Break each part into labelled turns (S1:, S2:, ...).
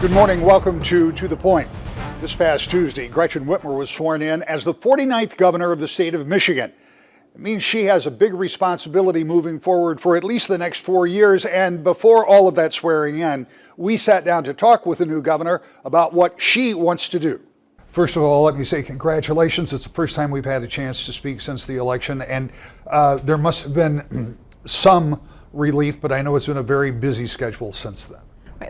S1: Good morning. Welcome to the Point. This past Tuesday, Gretchen Whitmer was sworn in as the 49th governor of the state of Michigan. It means she has a big responsibility moving forward for at least the next 4 years. And before all of that swearing in, we sat down to talk with the new governor about what she wants to do. First of all, let me say congratulations. It's the first time we've had a chance to speak since the election, and there must have been some relief, but I know it's been a very busy schedule since then.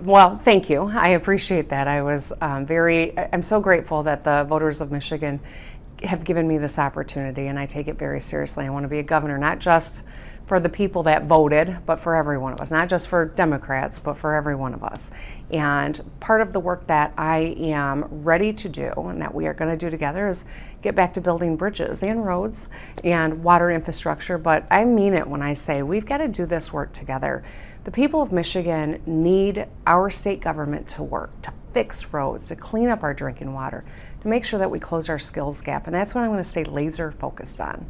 S2: Well, thank you. I appreciate that. I'm so grateful that the voters of Michigan have given me this opportunity, and I take it very seriously. I want to be a governor, not just for the people that voted, but for every one of us, not just for Democrats, but for every one of us. And part of the work that I am ready to do and that we are going to do together is get back to building bridges and roads and water infrastructure. But I mean it when I say we've got to do this work together. The people of Michigan need our state government to work, to fix roads, to clean up our drinking water, to make sure that we close our skills gap. And that's what I'm going to stay laser focused on.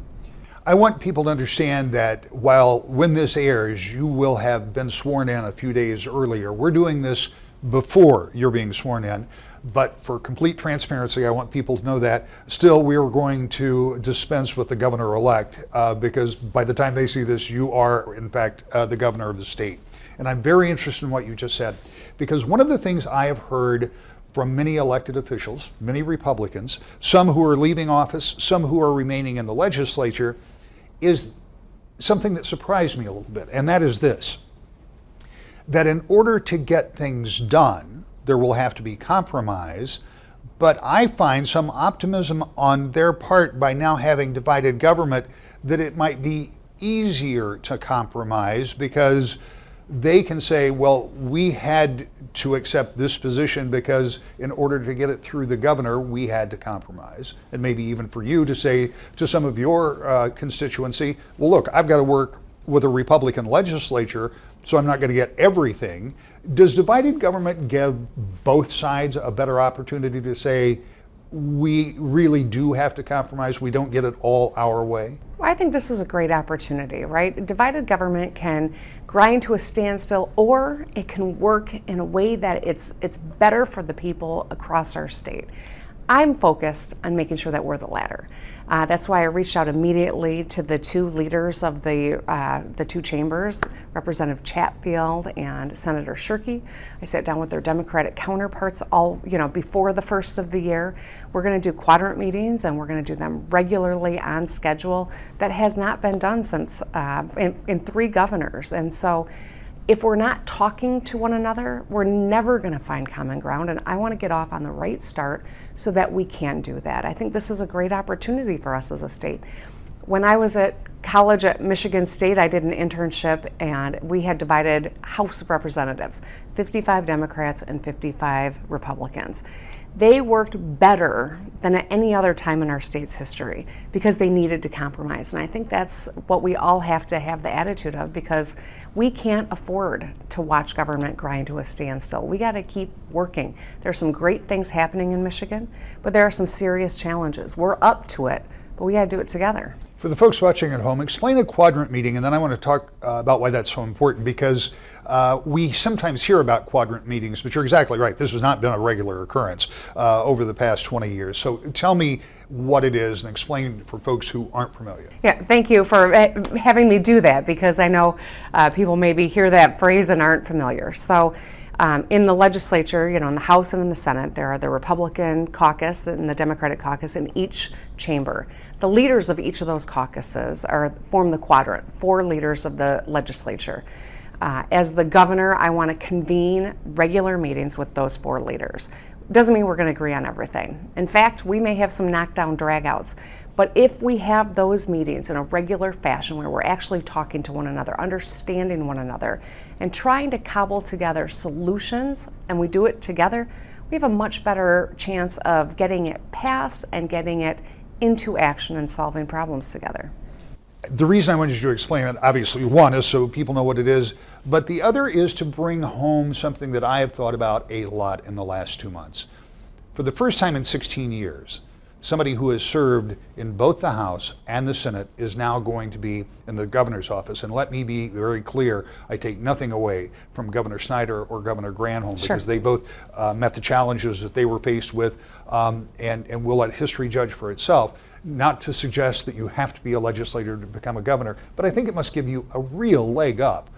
S1: I want people to understand that when this airs, you will have been sworn in a few days earlier. We're doing this before you're being sworn in, but for complete transparency, I want people to know that still we are going to dispense with the governor-elect because by the time they see this, you are, in fact, the governor of the state. And I'm very interested in what you just said, because one of the things I have heard from many elected officials, many Republicans, some who are leaving office, some who are remaining in the legislature, is something that surprised me a little bit, and that is this: that in order to get things done, there will have to be compromise, but I find some optimism on their part by now having divided government that it might be easier to compromise because they can say, well, we had to accept this position because in order to get it through the governor, we had to compromise. And maybe even for you to say to some of your constituency, well, look, I've got to work with a Republican legislature, so I'm not going to get everything. Does divided government give both sides a better opportunity to say, we really do have to compromise, we don't get it all our way?
S2: Well, I think this is a great opportunity, right? Divided government can grind to a standstill, or it can work in a way that it's better for the people across our state. I'm focused on making sure that we're the latter. That's why I reached out immediately to the two leaders of the two chambers, Representative Chatfield and Senator Shirkey. I sat down with their Democratic counterparts before the first of the year. We're going to do quadrant meetings, and we're going to do them regularly on schedule. That has not been done since in 3 governors. And so if we're not talking to one another, we're never going to find common ground, and I want to get off on the right start so that we can do that. I think this is a great opportunity for us as a state. When I was at college at Michigan State, I did an internship, and we had divided House of Representatives, 55 Democrats and 55 Republicans. They worked better than at any other time in our state's history because they needed to compromise. And I think that's what we all have to have the attitude of, because we can't afford to watch government grind to a standstill. We got to keep working. There's some great things happening in Michigan, but there are some serious challenges. We're up to it, but we got to do it together.
S1: For the folks watching at home, explain a quadrant meeting, and then I want to talk about why that's so important, because we sometimes hear about quadrant meetings, but you're exactly right. This has not been a regular occurrence over the past 20 years. So tell me what it is and explain for folks who aren't familiar.
S2: Yeah, thank you for having me do that, because I know people maybe hear that phrase and aren't familiar. So in the legislature, in the House and in the Senate, there are the Republican caucus and the Democratic caucus in each chamber. The leaders of each of those caucuses form the quadrant, 4 leaders of the legislature. As the governor, I want to convene regular meetings with those 4 leaders. Doesn't mean we're going to agree on everything. In fact, we may have some knockdown dragouts. But if we have those meetings in a regular fashion where we're actually talking to one another, understanding one another, and trying to cobble together solutions, and we do it together, we have a much better chance of getting it passed and getting it into action and solving problems together.
S1: The reason I wanted you to explain it, obviously, one is so people know what it is, but the other is to bring home something that I have thought about a lot in the last 2 months. For the first time in 16 years, somebody who has served in both the House and the Senate is now going to be in the governor's office. And let me be very clear, I take nothing away from Governor Snyder or Governor Granholm, because they both met the challenges that they were faced with, and we'll let history judge for itself. Not to suggest that you have to be a legislator to become a governor, but I think it must give you a real leg up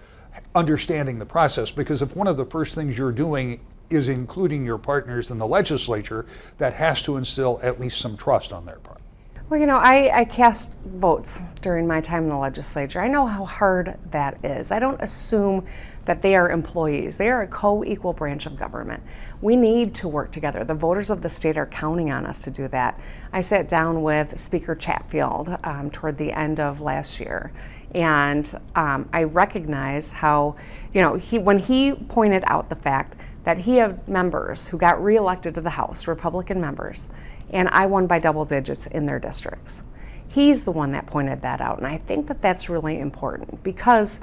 S1: understanding the process, because if one of the first things you're doing is including your partners in the legislature, that has to instill at least some trust on their part.
S2: Well, I cast votes during my time in the legislature. I know how hard that is. I don't assume that they are employees. They are a co-equal branch of government. We need to work together. The voters of the state are counting on us to do that. I sat down with Speaker Chatfield toward the end of last year, and I recognize how, when he pointed out the fact that he had members who got reelected to the House, Republican members, and I won by double digits in their districts. He's the one that pointed that out, and I think that that's really important, because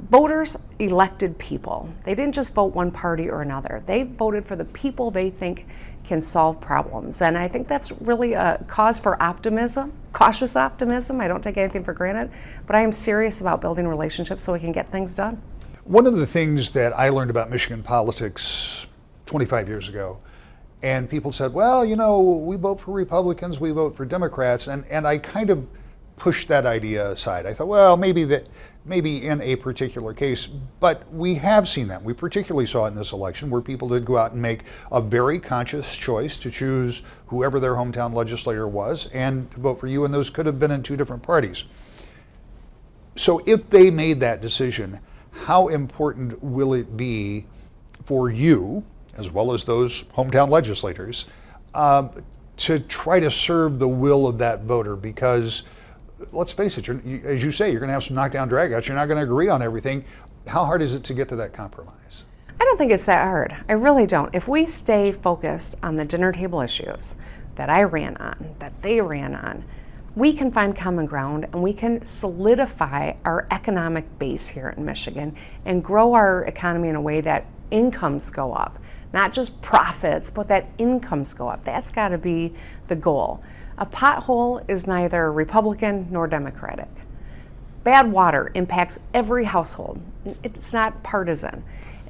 S2: voters elected people. They didn't just vote one party or another. They voted for the people they think can solve problems, and I think that's really a cause for optimism, cautious optimism. I don't take anything for granted, but I am serious about building relationships so we can get things done.
S1: One of the things that I learned about Michigan politics 25 years ago, and people said, well, we vote for Republicans, we vote for Democrats, and I kind of pushed that idea aside. I thought, well, maybe in a particular case, but we have seen that. We particularly saw it in this election, where people did go out and make a very conscious choice to choose whoever their hometown legislator was and to vote for you, and those could have been in two different parties. So if they made that decision, how important will it be for you, as well as those hometown legislators, to try to serve the will of that voter? Because let's face it, as you say, you're going to have some knockdown dragouts. You're not going to agree on everything. How hard is it to get to that compromise?
S2: I don't think it's that hard. I really don't. If we stay focused on the dinner table issues that I ran on, that they ran on, we can find common ground, and we can solidify our economic base here in Michigan and grow our economy in a way that incomes go up. Not just profits, but that incomes go up. That's got to be the goal. A pothole is neither Republican nor Democratic. Bad water impacts every household. It's not partisan.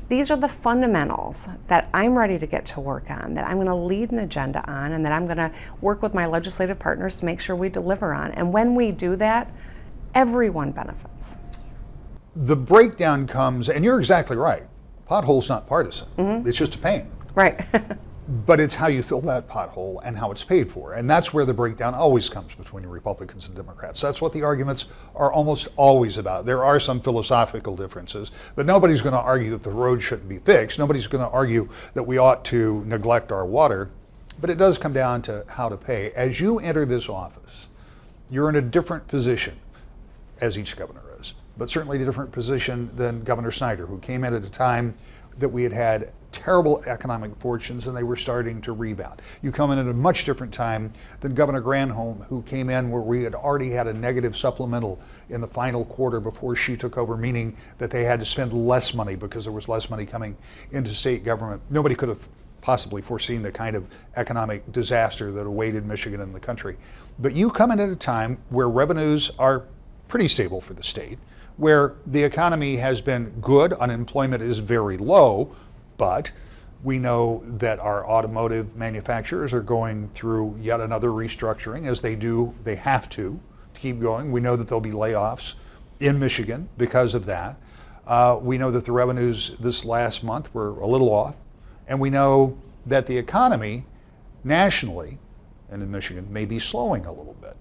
S2: These are the fundamentals that I'm ready to get to work on, that I'm going to lead an agenda on, and that I'm going to work with my legislative partners to make sure we deliver on. And when we do that, everyone benefits.
S1: The breakdown comes, and you're exactly right, pothole's not partisan. Mm-hmm. It's just a pain.
S2: Right.
S1: But it's how you fill that pothole and how it's paid for. And that's where the breakdown always comes between Republicans and Democrats. That's what the arguments are almost always about. There are some philosophical differences, but nobody's going to argue that the road shouldn't be fixed. Nobody's going to argue that we ought to neglect our water. But it does come down to how to pay. As you enter this office, you're in a different position, as each governor is, but certainly a different position than Governor Snyder, who came in at a time that we had terrible economic fortunes and they were starting to rebound. You come in at a much different time than Governor Granholm, who came in where we had already had a negative supplemental in the final quarter before she took over, meaning that they had to spend less money because there was less money coming into state government. Nobody could have possibly foreseen the kind of economic disaster that awaited Michigan and the country. But you come in at a time where revenues are pretty stable for the state, where the economy has been good, unemployment is very low, but we know that our automotive manufacturers are going through yet another restructuring, as they have to keep going. We know that there'll be layoffs in Michigan because of that. We know that the revenues this last month were a little off, and we know that the economy nationally and in Michigan may be slowing a little bit.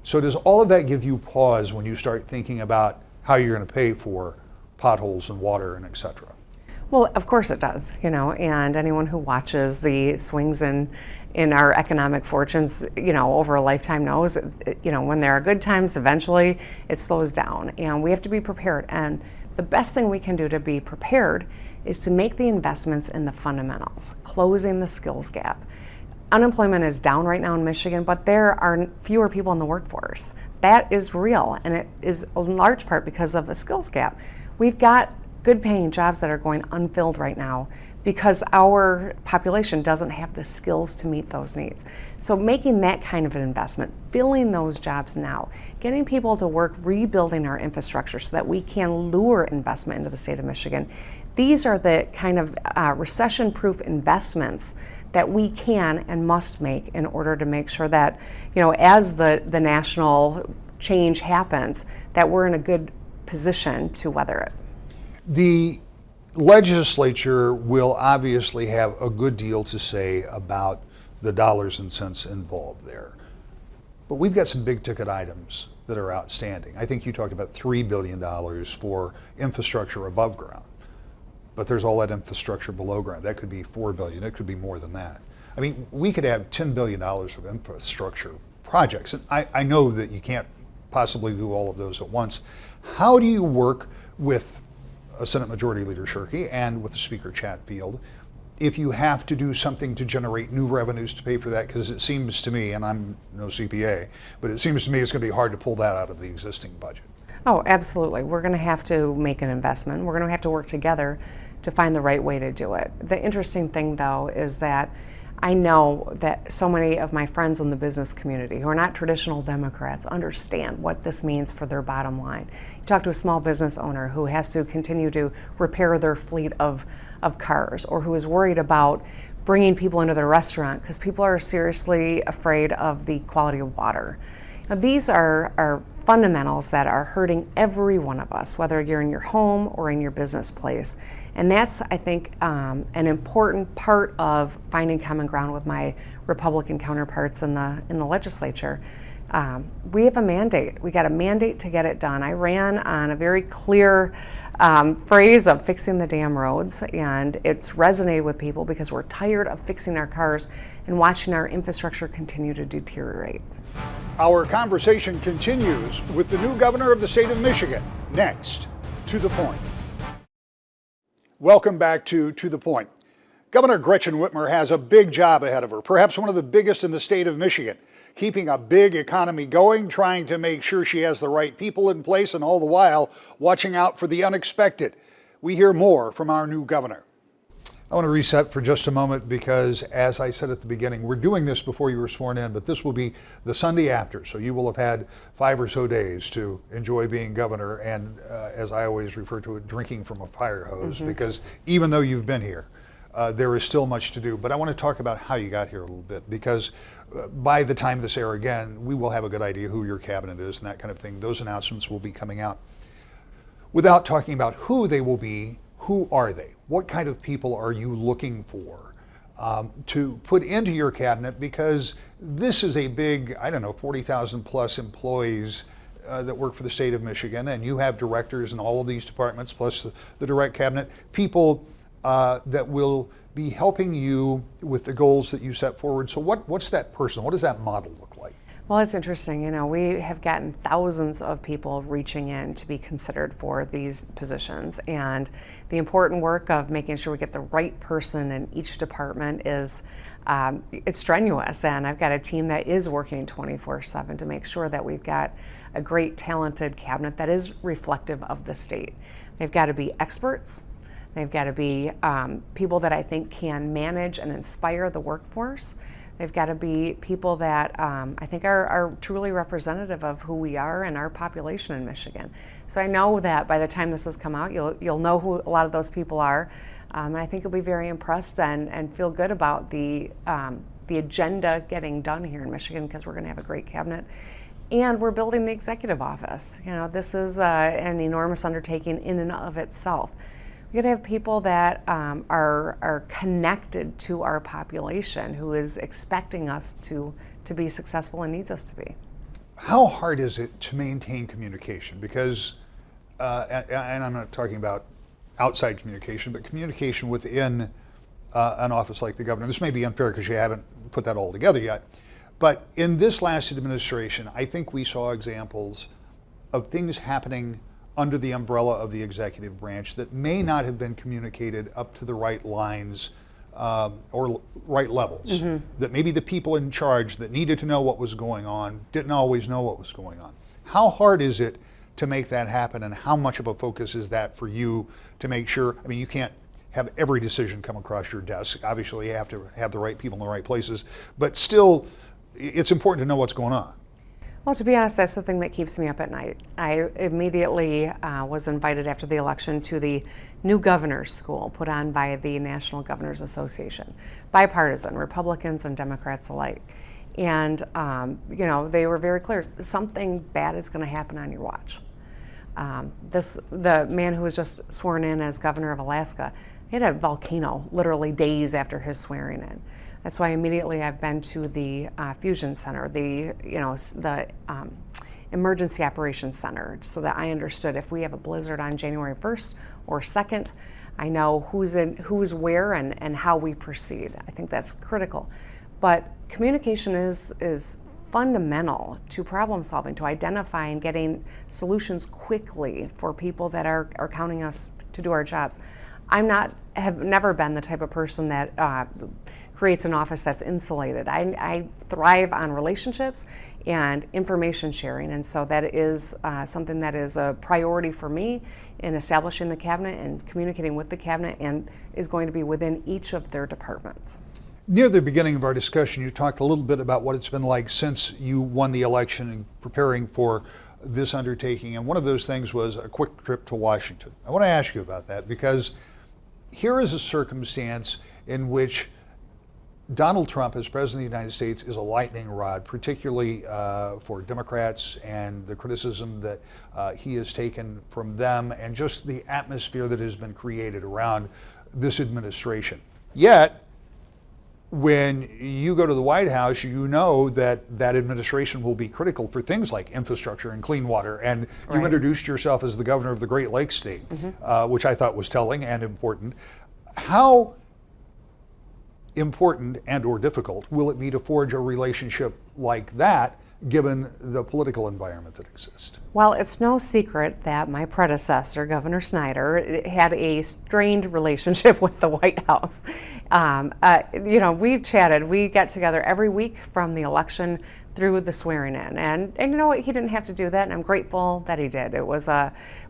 S1: So does all of that give you pause when you start thinking about how you're going to pay for potholes and water and et cetera?
S2: Well, of course it does, and anyone who watches the swings in our economic fortunes, over a lifetime knows, when there are good times, eventually it slows down, and we have to be prepared. And the best thing we can do to be prepared is to make the investments in the fundamentals, closing the skills gap. Unemployment is down right now in Michigan, but there are fewer people in the workforce. That is real, and it is in large part because of a skills gap. We've got good paying jobs that are going unfilled right now because our population doesn't have the skills to meet those needs. So making that kind of an investment, filling those jobs now, getting people to work rebuilding our infrastructure so that we can lure investment into the state of Michigan, these are the kind of recession-proof investments that we can and must make in order to make sure that, as the national change happens, that we're in a good position to weather it.
S1: The legislature will obviously have a good deal to say about the dollars and cents involved there. But we've got some big ticket items that are outstanding. I think you talked about $3 billion for infrastructure above ground, but there's all that infrastructure below ground. That could be $4 billion, it could be more than that. I mean, we could have $10 billion of infrastructure projects. And I know that you can't possibly do all of those at once. How do you work with Senate Majority Leader Shirkey and with the Speaker Chatfield if you have to do something to generate new revenues to pay for that? Because it seems to me, and I'm no CPA, but it seems to me it's going to be hard to pull that out of the existing budget.
S2: Oh, absolutely. We're going to have to make an investment. We're going to have to work together to find the right way to do it. The interesting thing, though, is that I know that so many of my friends in the business community who are not traditional Democrats understand what this means for their bottom line. You talk to a small business owner who has to continue to repair their fleet of cars, or who is worried about bringing people into their restaurant because people are seriously afraid of the quality of water. Now, these are fundamentals that are hurting every one of us, whether you're in your home or in your business place. And that's, I think, an important part of finding common ground with my Republican counterparts in the legislature. We have a mandate. We got a mandate to get it done. I ran on a very clear phrase of fixing the damn roads, and it's resonated with people because we're tired of fixing our cars and watching our infrastructure continue to deteriorate.
S1: Our conversation continues with the new governor of the state of Michigan. Next, To the Point. Welcome back to the Point. Governor Gretchen Whitmer has a big job ahead of her, perhaps one of the biggest in the state of Michigan, keeping a big economy going, trying to make sure she has the right people in place, and all the while watching out for the unexpected. We hear more from our new governor. I want to reset for just a moment because, as I said at the beginning, we're doing this before you were sworn in, but this will be the Sunday after, so you will have had 5 or so days to enjoy being governor and, as I always refer to it, drinking from a fire hose, because even though you've been here, there is still much to do. But I want to talk about how you got here a little bit, because by the time this airs again, we will have a good idea who your cabinet is and that kind of thing. Those announcements will be coming out. Without talking about who they will be, who are they? What kind of people are you looking for to put into your cabinet? Because this is a big, 40,000 plus employees that work for the state of Michigan, and you have directors in all of these departments, plus the direct cabinet, people that will be helping you with the goals that you set forward. So what's that person? What does that model look like?
S2: Well, it's interesting. We have gotten thousands of people reaching in to be considered for these positions. And the important work of making sure we get the right person in each department is it's strenuous. And I've got a team that is working 24/7 to make sure that we've got a great, talented cabinet that is reflective of the state. They've got to be experts. They've got to be people that I think can manage and inspire the workforce. They've got to be people that I think are truly representative of who we are and our population in Michigan. So I know that by the time this has come out, you'll know who a lot of those people are, and I think you'll be very impressed and feel good about the agenda getting done here in Michigan, because we're going to have a great cabinet. And we're building the executive office. This is an enormous undertaking in and of itself. We got to have people that are connected to our population, who is expecting us to be successful and needs us to be.
S1: How hard is it to maintain communication? Because, and I'm not talking about outside communication, but communication within an office like the governor. This may be unfair because you haven't put that all together yet. But in this last administration, I think we saw examples of things happening under the umbrella of the executive branch that may not have been communicated up to the right lines or right levels. That maybe the people in charge that needed to know what was going on didn't always know what was going on. How hard is it to make that happen, and how much of a focus is that for you to make sure? You can't have every decision come across your desk. Obviously, you have to have the right people in the right places, but still, it's important to know what's going on.
S2: Well, to be honest, that's the thing that keeps me up at night. I immediately was invited after the election to the new governor's school put on by the National Governors Association, bipartisan, Republicans and Democrats alike. And, they were very clear, something bad is going to happen on your watch. The man who was just sworn in as governor of Alaska, he had a volcano literally days after his swearing in. That's why immediately I've been to the Fusion Center, the Emergency Operations Center, so that I understood if we have a blizzard on January 1st or 2nd, I know who's where and how we proceed. I think that's critical. But communication is fundamental to problem solving, to identifying, getting solutions quickly for people that are counting us to do our jobs. Have never been the type of person that creates an office that's insulated. I thrive on relationships and information sharing, and so that is something that is a priority for me in establishing the cabinet and communicating with the cabinet, and is going to be within each of their departments.
S1: Near the beginning of our discussion, you talked a little bit about what it's been like since you won the election and preparing for this undertaking, and one of those things was a quick trip to Washington. I want to ask you about that because here is a circumstance in which Donald Trump, as President of the United States, is a lightning rod, particularly for Democrats and the criticism that he has taken from them and just the atmosphere that has been created around this administration. Yet, when you go to the White House, you know that that administration will be critical for things like infrastructure and clean water. And you
S2: Right.
S1: introduced yourself as the governor of the Great Lakes state, which I thought was telling and important. How important and or difficult will it be to forge a relationship like that given the political environment that exists?
S2: Well, it's no secret that my predecessor, Governor Snyder, had a strained relationship with the White House. We've chatted. We get together every week from the election through the swearing in, and you know what? He didn't have to do that, and I'm grateful that he did. It was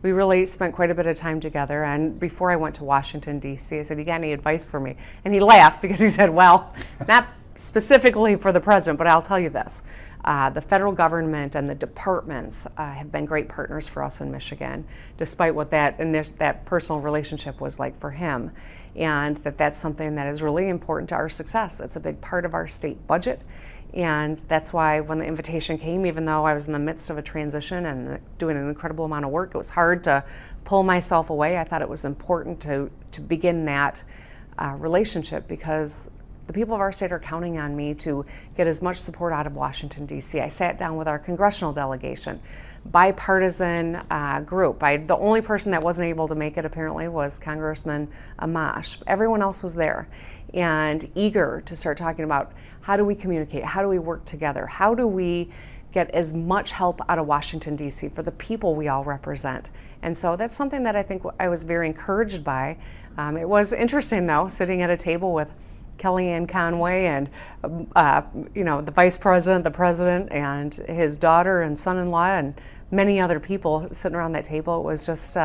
S2: we really spent quite a bit of time together. And before I went to Washington D.C., I said, "You got any advice for me?" And he laughed because he said, "Well, not specifically for the president, but I'll tell you this. The federal government and the departments have been great partners for us in Michigan, despite what that personal relationship was like for him, and that's something that is really important to our success. It's a big part of our state budget, and that's why when the invitation came, even though I was in the midst of a transition and doing an incredible amount of work, it was hard to pull myself away. I thought it was important to begin that relationship because the people of our state are counting on me to get as much support out of Washington, D.C. I sat down with our congressional delegation, bipartisan group. The only person that wasn't able to make it apparently was Congressman Amash. Everyone else was there and eager to start talking about how do we communicate, how do we work together, how do we get as much help out of Washington, D.C. for the people we all represent. And so that's something that I think I was very encouraged by. It was interesting though, sitting at a table with Kellyanne Conway and the vice president, the president, and his daughter and son-in-law, and many other people sitting around that table. It was just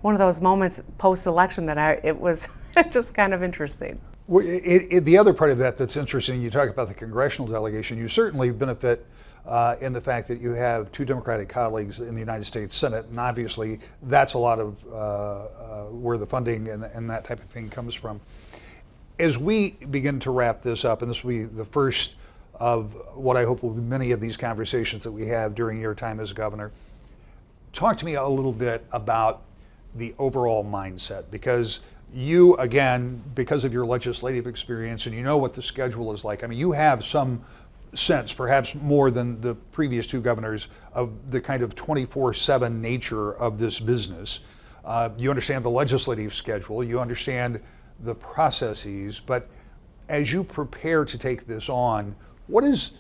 S2: one of those moments post-election that it was just kind of interesting.
S1: Well, the other part of that that's interesting, you talk about the congressional delegation, you certainly benefit in the fact that you have two Democratic colleagues in the United States Senate, and obviously that's a lot of where the funding and that type of thing comes from. As we begin to wrap this up, and this will be the first of what I hope will be many of these conversations that we have during your time as governor, talk to me a little bit about the overall mindset, because you, again, because of your legislative experience and you know what the schedule is like, I mean, you have some sense, perhaps more than the previous two governors, of the kind of 24/7 nature of this business. You understand the legislative schedule, you understand the processes, but as you prepare to take this on, what is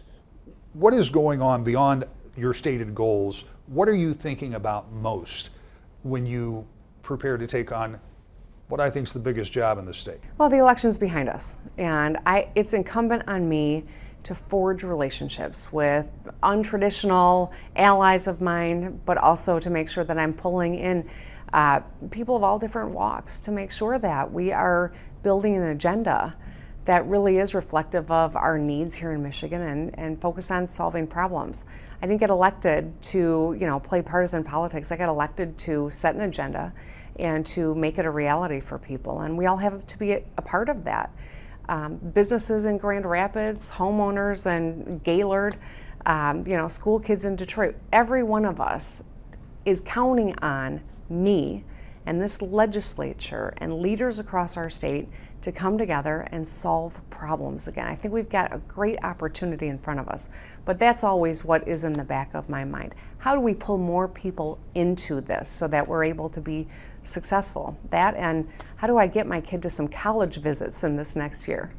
S1: going on beyond your stated goals? What are you thinking about most when you prepare to take on what I think is the biggest job in the state?
S2: Well, the election's behind us, and it's incumbent on me to forge relationships with untraditional allies of mine, but also to make sure that I'm pulling in people of all different walks, to make sure that we are building an agenda that really is reflective of our needs here in Michigan and focus on solving problems. I didn't get elected to, play partisan politics. I got elected to set an agenda and to make it a reality for people. And we all have to be a part of that. Businesses in Grand Rapids, homeowners in Gaylord, school kids in Detroit, every one of us is counting on me and this legislature and leaders across our state to come together and solve problems again. I think we've got a great opportunity in front of us, but that's always what is in the back of my mind. How do we pull more people into this so that we're able to be successful? That, and how do I get my kid to some college visits in this next year?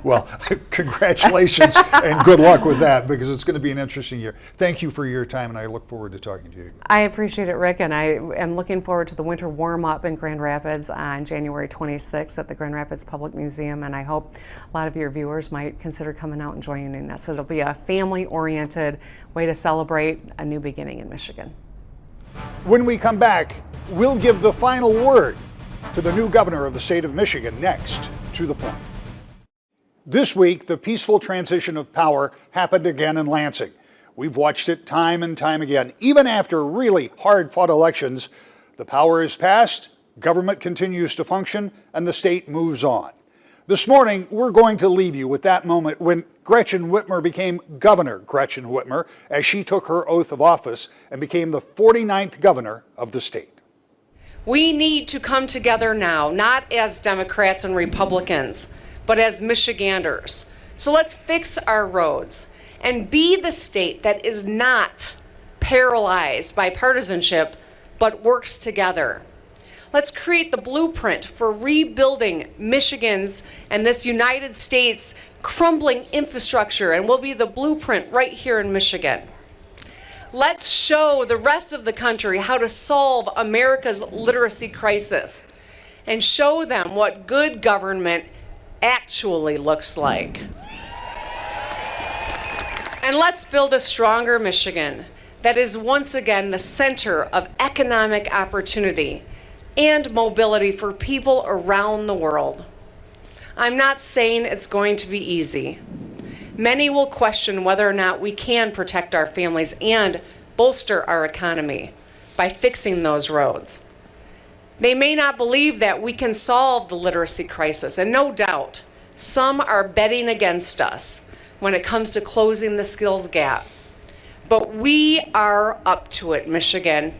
S1: Well, congratulations and good luck with that, because it's going to be an interesting year. Thank you for your time, and I look forward to talking to you.
S2: I appreciate it, Rick, and I am looking forward to the winter warm-up in Grand Rapids on January 26th at the Grand Rapids Public Museum, and I hope a lot of your viewers might consider coming out and joining us. It'll be a family-oriented way to celebrate a new beginning in Michigan.
S1: When we come back, we'll give the final word to the new governor of the state of Michigan. Next, To the Point. This week, the peaceful transition of power happened again in Lansing. We've watched it time and time again. Even after really hard-fought elections, the power is passed, government continues to function, and the state moves on. This morning, we're going to leave you with that moment when Gretchen Whitmer became Governor Gretchen Whitmer as she took her oath of office and became the 49th governor of the state.
S3: We need to come together now, not as Democrats and Republicans, but as Michiganders. So let's fix our roads and be the state that is not paralyzed by partisanship, but works together. Let's create the blueprint for rebuilding Michigan's and this United States crumbling infrastructure, and we'll be the blueprint right here in Michigan. Let's show the rest of the country how to solve America's literacy crisis and show them what good government actually looks like. And let's build a stronger Michigan that is once again the center of economic opportunity and mobility for people around the world. I'm not saying it's going to be easy. Many will question whether or not we can protect our families and bolster our economy by fixing those roads. They may not believe that we can solve the literacy crisis, and no doubt, some are betting against us when it comes to closing the skills gap. But we are up to it, Michigan.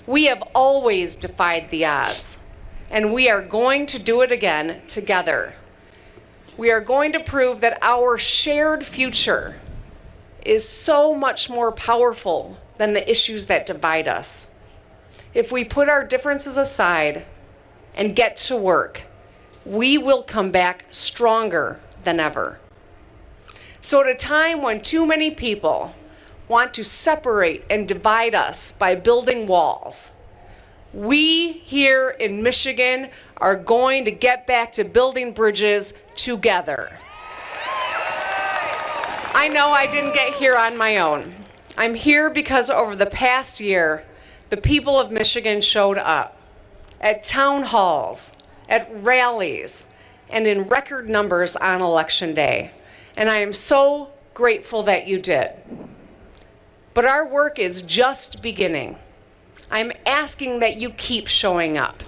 S3: We have always defied the odds, and we are going to do it again together. We are going to prove that our shared future is so much more powerful than the issues that divide us. If we put our differences aside and get to work, we will come back stronger than ever. So at a time when too many people want to separate and divide us by building walls, we here in Michigan are going to get back to building bridges together. I know I didn't get here on my own. I'm here because over the past year, the people of Michigan showed up at town halls, at rallies, and in record numbers on Election Day. And I am so grateful that you did. But our work is just beginning. I'm asking that you keep showing up.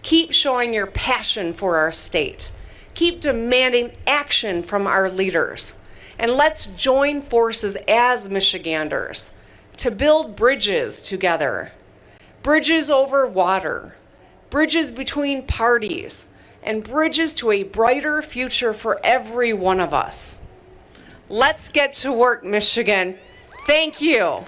S3: Keep showing your passion for our state. Keep demanding action from our leaders. And let's join forces as Michiganders to build bridges together. Bridges over water, bridges between parties, and bridges to a brighter future for every one of us. Let's get to work, Michigan. Thank you.